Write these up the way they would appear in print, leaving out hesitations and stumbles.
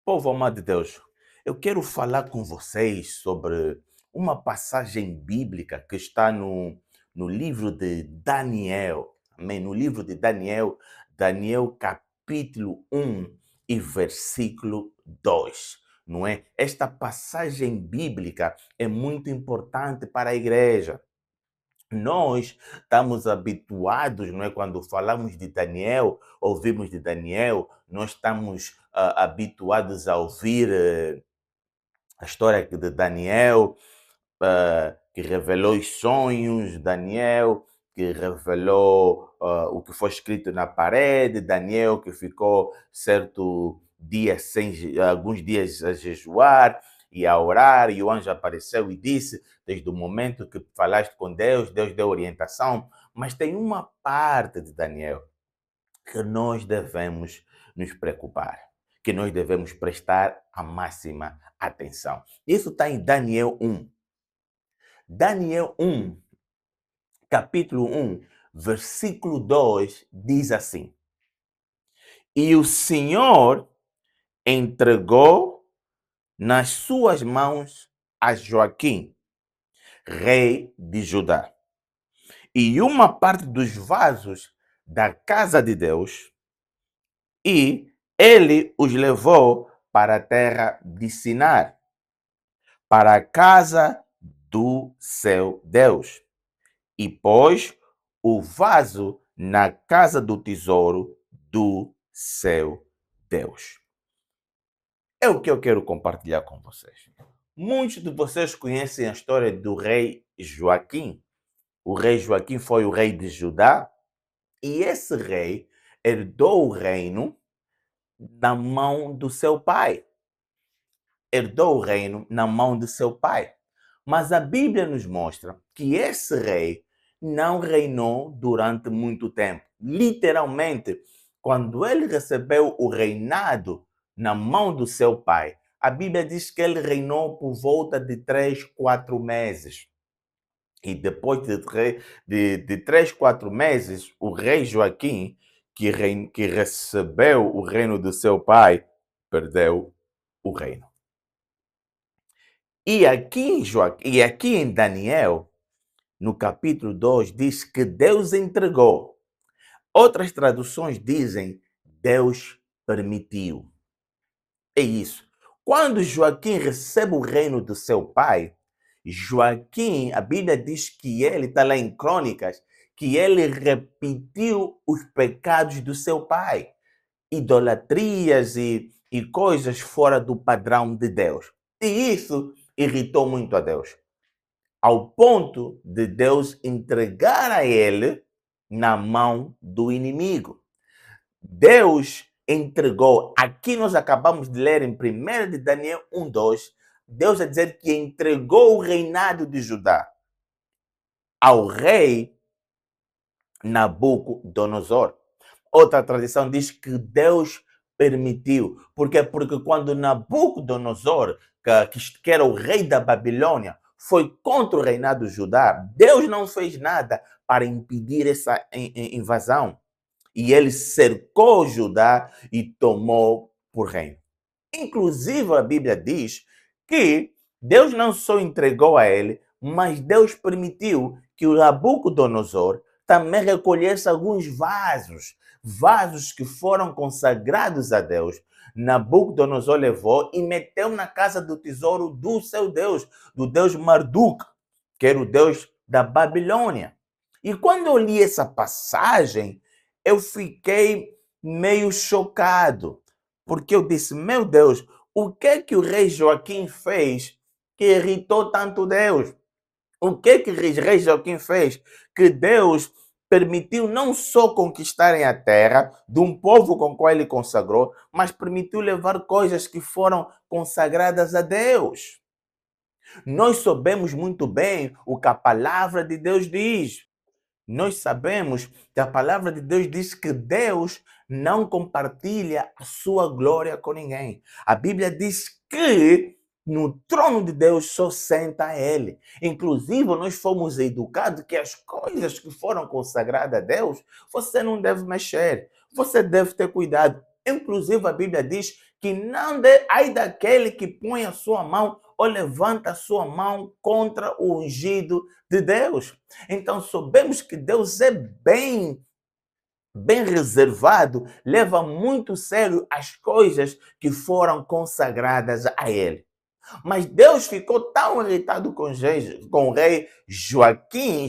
Povo amado de Deus, eu quero falar com vocês sobre uma passagem bíblica que está no livro de Daniel. Amém? No livro de Daniel, Daniel capítulo 1 e versículo 2. Não é? Esta passagem bíblica é muito importante para a igreja. Nós estamos habituados, não é? Quando falamos de Daniel, ouvimos de Daniel, nós estamos habituados a ouvir a história de Daniel, que revelou os sonhos, Daniel, que revelou o que foi escrito na parede, Daniel, que ficou certo dia alguns dias a jejuar e a orar, e o anjo apareceu e disse, desde o momento que falaste com Deus, Deus deu orientação, mas tem uma parte de Daniel que nós devemos nos preocupar, que nós devemos prestar a máxima atenção. Isso está em Daniel 1. Daniel 1, capítulo 1, versículo 2, diz assim: E o Senhor entregou nas suas mãos a Joaquim, rei de Judá, e uma parte dos vasos da casa de Deus, e ele os levou para a terra de Sinar, para a casa do seu Deus, e pôs o vaso na casa do tesouro do seu Deus. É o que eu quero compartilhar com vocês. Muitos de vocês conhecem a história do rei Joaquim. O rei Joaquim foi o rei de Judá, e esse rei herdou o reino na mão do seu pai. Herdou o reino na mão do seu pai. Mas a Bíblia nos mostra que esse rei não reinou durante muito tempo. Literalmente, quando ele recebeu o reinado na mão do seu pai, a Bíblia diz que ele reinou por volta de 3, 4 meses. E depois de 3, 4 meses, o rei Joaquim, que recebeu o reino do seu pai, perdeu o reino. E aqui em Daniel, no capítulo 2, diz que Deus entregou. Outras traduções dizem Deus permitiu. É isso. Quando Joaquim recebe o reino do seu pai, Joaquim, a Bíblia diz que ele, está lá em Crônicas, que ele repetiu os pecados do seu pai. Idolatrias e coisas fora do padrão de Deus. E isso irritou muito a Deus, ao ponto de Deus entregar a ele na mão do inimigo. Deus entregou, aqui nós acabamos de ler em 1 de Daniel 1:2, Deus a dizer que entregou o reinado de Judá ao rei Nabucodonosor. Outra tradição diz que Deus permitiu. Por quê? Porque quando Nabucodonosor, que era o rei da Babilônia, foi contra o reinado de Judá, Deus não fez nada para impedir essa invasão. E ele cercou Judá e tomou por reino. Inclusive, a Bíblia diz que Deus não só entregou a ele, mas Deus permitiu que o Nabucodonosor também recolhesse alguns vasos que foram consagrados a Deus. Nabucodonosor levou e meteu na casa do tesouro do seu Deus, do Deus Marduk, que era o Deus da Babilônia. E quando eu li essa passagem, eu fiquei meio chocado, porque eu disse, meu Deus, o que é que o rei Joaquim fez que irritou tanto Deus? O que é que o rei Joaquim fez que Deus permitiu não só conquistarem a terra de um povo com qual ele consagrou, mas permitiu levar coisas que foram consagradas a Deus? Nós sabemos muito bem o que a palavra de Deus diz. Nós sabemos que a palavra de Deus diz que Deus não compartilha a sua glória com ninguém. A Bíblia diz que no trono de Deus só senta ele. Inclusive, nós fomos educados que as coisas que foram consagradas a Deus, você não deve mexer. Você deve ter cuidado. Inclusive, a Bíblia diz que ai daquele que põe a sua mão ou levanta a sua mão contra o ungido de Deus. Então, sabemos que Deus é bem reservado, leva muito sério as coisas que foram consagradas a ele. Mas Deus ficou tão irritado com o rei Joaquim,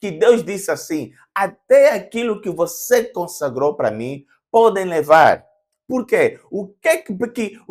que Deus disse assim: até aquilo que você consagrou para mim, podem levar. Por quê? O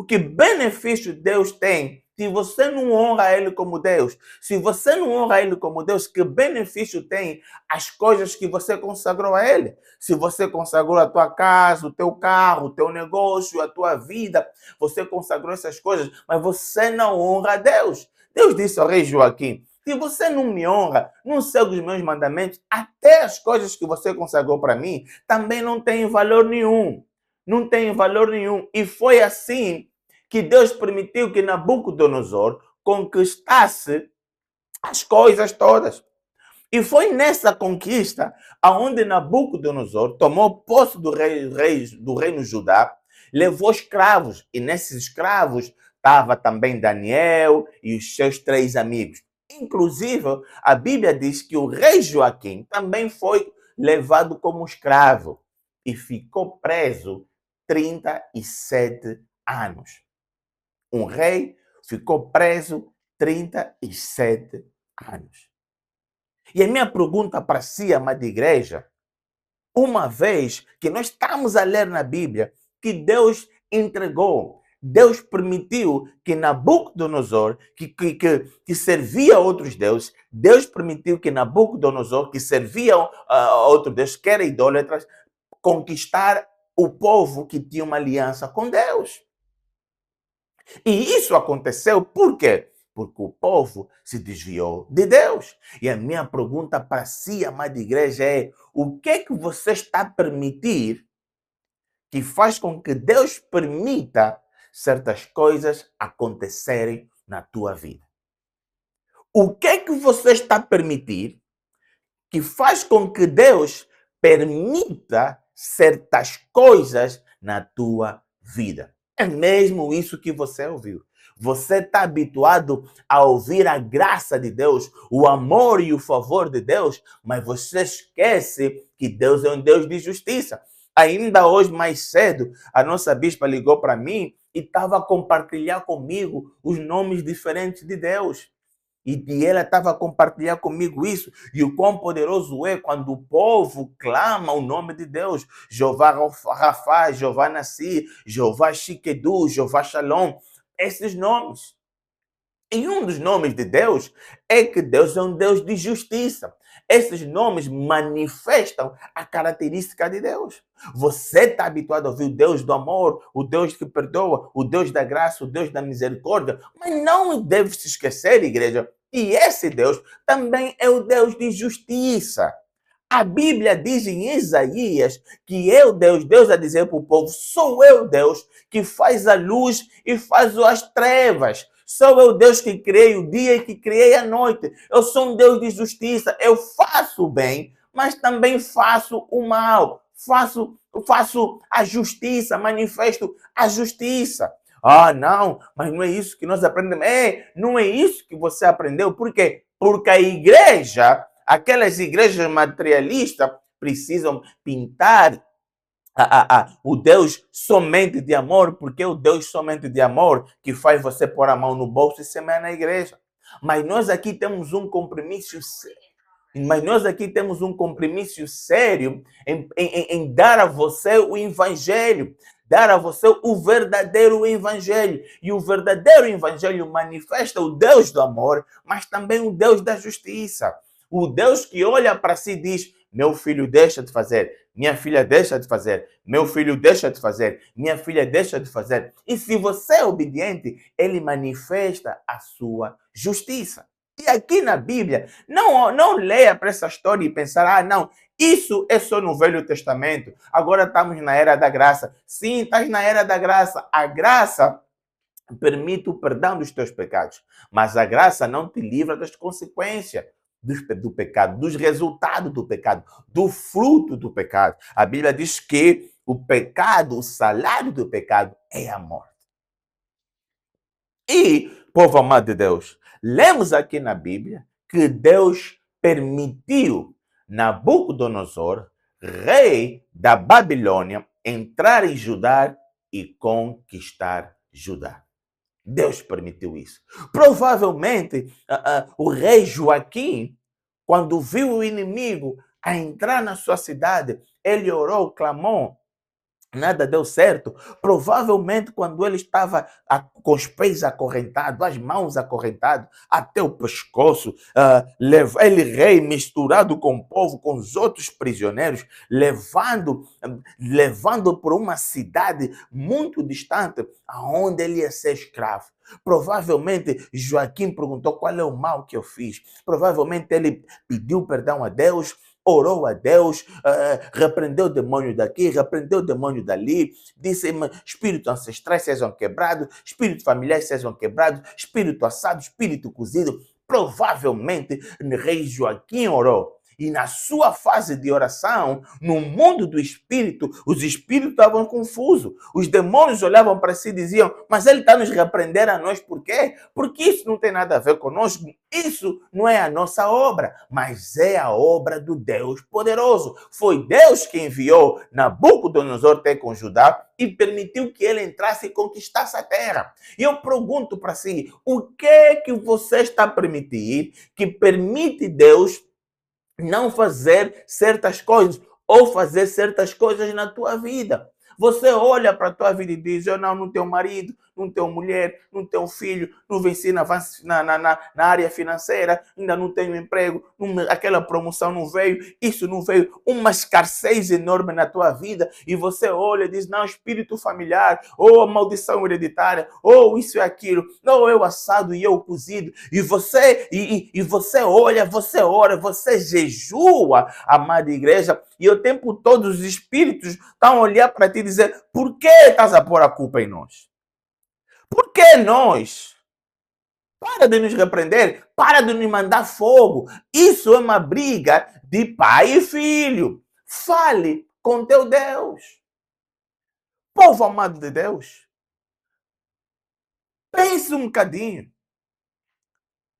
que benefício Deus tem se você não honra Ele como Deus? Se você não honra Ele como Deus, que benefício tem as coisas que você consagrou a Ele? Se você consagrou a tua casa, o teu carro, o teu negócio, a tua vida, você consagrou essas coisas, mas você não honra a Deus. Deus disse ao rei Joaquim: se você não me honra, não segue os meus mandamentos, até as coisas que você consagrou para mim também não têm valor nenhum. Não tem valor nenhum. E foi assim que Deus permitiu que Nabucodonosor conquistasse as coisas todas. E foi nessa conquista aonde Nabucodonosor tomou posse do reino Judá, levou escravos, e nesses escravos estava também Daniel e os seus 3 amigos. Inclusive, a Bíblia diz que o rei Joaquim também foi levado como escravo e ficou preso 37 anos. Um rei ficou preso 37 anos. E a minha pergunta para si, amada igreja, uma vez que nós estamos a ler na Bíblia que Deus entregou, Deus permitiu que Nabucodonosor, que servia a outros deuses, Deus permitiu que Nabucodonosor, que servia a outros deuses, que era idólatras, conquistar o povo que tinha uma aliança com Deus. E isso aconteceu por quê? Porque o povo se desviou de Deus. E a minha pergunta para si, amada igreja, é: o que é que você está a permitir que faz com que Deus permita certas coisas acontecerem na tua vida? O que é que você está a permitir que faz com que Deus permita certas coisas na tua vida? É mesmo isso que você ouviu. Você está habituado a ouvir a graça de Deus, o amor e o favor de Deus, mas você esquece que Deus é um Deus de justiça. Ainda hoje, mais cedo, a nossa bispa ligou para mim e estava a compartilhar comigo os nomes diferentes de Deus. E ela estava a compartilhar comigo isso. E o quão poderoso é quando o povo clama o nome de Deus. Jeová Rafa, Jeová Nassi, Jeová Shikedu, Jeová Shalom. Esses nomes. E um dos nomes de Deus é que Deus é um Deus de justiça. Esses nomes manifestam a característica de Deus. Você está habituado a ouvir o Deus do amor, o Deus que perdoa, o Deus da graça, o Deus da misericórdia, mas não deve se esquecer, igreja, que esse Deus também é o Deus de justiça. A Bíblia diz em Isaías que eu, Deus a dizer para o povo: sou eu, Deus, que faz a luz e faz as trevas. Sou eu, Deus, que criei o dia e que criei a noite. Eu sou um Deus de justiça. Eu faço o bem, mas também faço o mal. Faço a justiça, manifesto a justiça. Ah, não, mas não é isso que nós aprendemos. Não é isso que você aprendeu. Por quê? Porque a igreja, aquelas igrejas materialistas, precisam pintar o Deus somente de amor, porque é o Deus somente de amor que faz você pôr a mão no bolso e semear na igreja. Mas nós aqui temos um compromisso sério. Mas nós aqui temos um compromisso sério em dar a você o evangelho, dar a você o verdadeiro evangelho. E o verdadeiro evangelho manifesta o Deus do amor, mas também o Deus da justiça. O Deus que olha para si e diz: meu filho, deixa de fazer. Minha filha, deixa de fazer. Meu filho, deixa de fazer. Minha filha, deixa de fazer. E se você é obediente, ele manifesta a sua justiça. E aqui na Bíblia, não leia para essa história e pensar: não, isso é só no Velho Testamento. Agora estamos na era da graça. Sim, estás na era da graça. A graça permite o perdão dos teus pecados, mas a graça não te livra das consequências do pecado, dos resultados do pecado, do fruto do pecado. A Bíblia diz que o pecado, o salário do pecado é a morte. E, povo amado de Deus, lemos aqui na Bíblia que Deus permitiu Nabucodonosor, rei da Babilônia, entrar em Judá e conquistar Judá. Deus permitiu isso. Provavelmente, o rei Joaquim, quando viu o inimigo a entrar na sua cidade, ele orou, clamou, nada deu certo. Provavelmente, quando ele estava com os pés acorrentados, as mãos acorrentadas, até o pescoço, ele rei misturado com o povo, com os outros prisioneiros, levando por uma cidade muito distante, aonde ele ia ser escravo. Provavelmente Joaquim perguntou qual é o mal que eu fiz. Provavelmente ele pediu perdão a Deus, orou a Deus, repreendeu o demônio daqui, repreendeu o demônio dali, disse: espíritos ancestrais sejam quebrados, espíritos familiares sejam quebrados, espírito assado, espírito cozido. Provavelmente o rei Joaquim orou. E na sua fase de oração, no mundo do espírito, os espíritos estavam confusos. Os demônios olhavam para si e diziam: mas ele está nos repreender a nós por quê? Porque isso não tem nada a ver conosco. Isso não é a nossa obra, mas é a obra do Deus poderoso. Foi Deus que enviou Nabucodonosor até com Judá e permitiu que ele entrasse e conquistasse a terra. E eu pergunto para si: o que é que você está a permitir que permite Deus não fazer certas coisas ou fazer certas coisas na tua vida? Você olha para a tua vida e diz: eu não tenho marido, não tenho mulher, não tenho filho, não venci na área financeira, ainda não tenho emprego, aquela promoção não veio, isso não veio, uma escassez enorme na tua vida, e você olha e diz: não, espírito familiar, ou maldição hereditária, ou isso e aquilo, ou eu assado e eu cozido, e você olha, você ora, você jejua, amada igreja, e o tempo todo os espíritos estão a olhar para ti e dizer: por que estás a pôr a culpa em nós? Por que nós? Para de nos repreender, para de nos mandar fogo. Isso é uma briga de pai e filho. Fale com teu Deus. Povo amado de Deus, pense um bocadinho.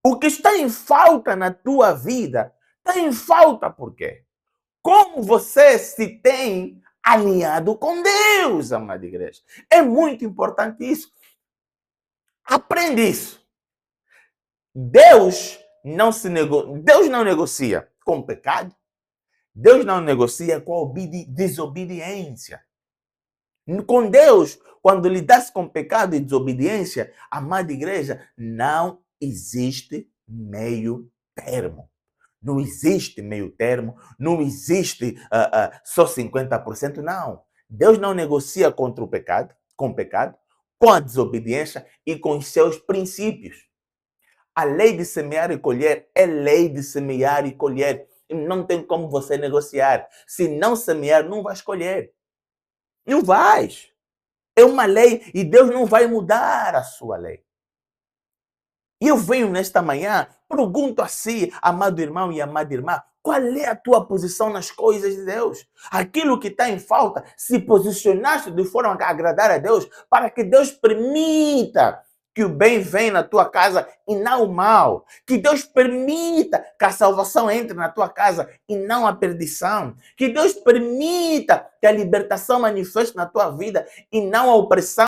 O que está em falta na tua vida, está em falta por quê? Como você se tem alinhado com Deus, amada igreja. É muito importante isso. Aprende isso. Deus não negocia com o pecado. Deus não negocia com a desobediência. Com Deus, quando lidas com pecado e desobediência, amada igreja, não existe meio termo. Não existe meio termo, não existe só 50%, não. Deus não negocia contra o pecado, com a desobediência e com os seus princípios. A lei de semear e colher é lei de semear e colher. E não tem como você negociar. Se não semear, não vais colher. Não vais. É uma lei e Deus não vai mudar a sua lei. E eu venho nesta manhã, pergunto a si, amado irmão e amada irmã, qual é a tua posição nas coisas de Deus? Aquilo que está em falta, se posicionaste de forma a agradar a Deus, para que Deus permita que o bem venha na tua casa e não o mal. Que Deus permita que a salvação entre na tua casa e não a perdição. Que Deus permita que a libertação manifeste na tua vida e não a opressão.